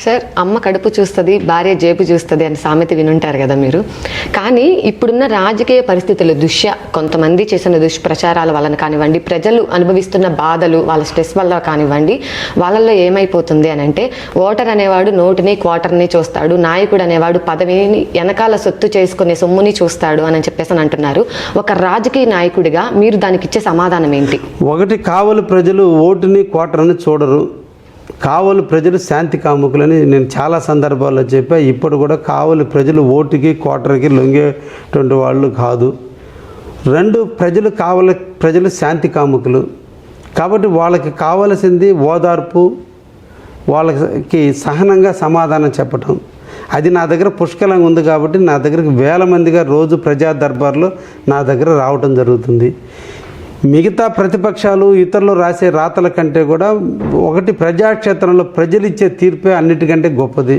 Sir, అమ్మ కడుపు చూస్తుంది, భార్య జేబు చూస్తుంది అని సామెత వినుంటారు కదా మీరు. కానీ ఇప్పుడున్న రాజకీయ పరిస్థితుల దృష్ట్యా కొంతమంది చేసిన దుష్ప్రచారాల వలన కానివ్వండి, ప్రజలు అనుభవిస్తున్న బాధలు వాళ్ళ స్ట్రెస్ వల్ల కానివ్వండి, వాళ్ళల్లో ఏమైపోతుంది అని అంటే, ఓటర్ అనేవాడు నోటిని క్వార్టర్ని చూస్తాడు, నాయకుడు అనేవాడు పదవిని వెనకాల సొత్తు చేసుకునే సొమ్ముని చూస్తాడు అని చెప్పేసి అని అంటున్నారు. ఒక రాజకీయ నాయకుడిగా మీరు దానికి ఇచ్చే సమాధానం ఏంటి? ఒకటి, కావలి ప్రజలు ఓటుని క్వార్టర్ని చూడరు. కావలి ప్రజలు శాంతి కాముకులని నేను చాలా సందర్భాల్లో చెప్పా. ఇప్పుడు కూడా కావలి ప్రజలు ఓటుకి క్వార్టర్కి లొంగేటువంటి వాళ్ళు కాదు. రెండు, కావలి ప్రజలు శాంతి కాముకులు కాబట్టి వాళ్ళకి కావలసింది ఓదార్పు, వాళ్ళకి సహనంగా సమాధానం చెప్పటం. అది నా దగ్గర పుష్కలంగా ఉంది కాబట్టి నా దగ్గరికి వేల మందిగా రోజు ప్రజా దర్బార్లో నా దగ్గర రావటం జరుగుతుంది. మిగతా ప్రతిపక్షాలు ఇతరులు రాసే రాతల కంటే కూడా ఒకటి, ప్రజాక్షేత్రంలో ప్రజలిచ్చే తీర్పే అన్నిటికంటే గొప్పది.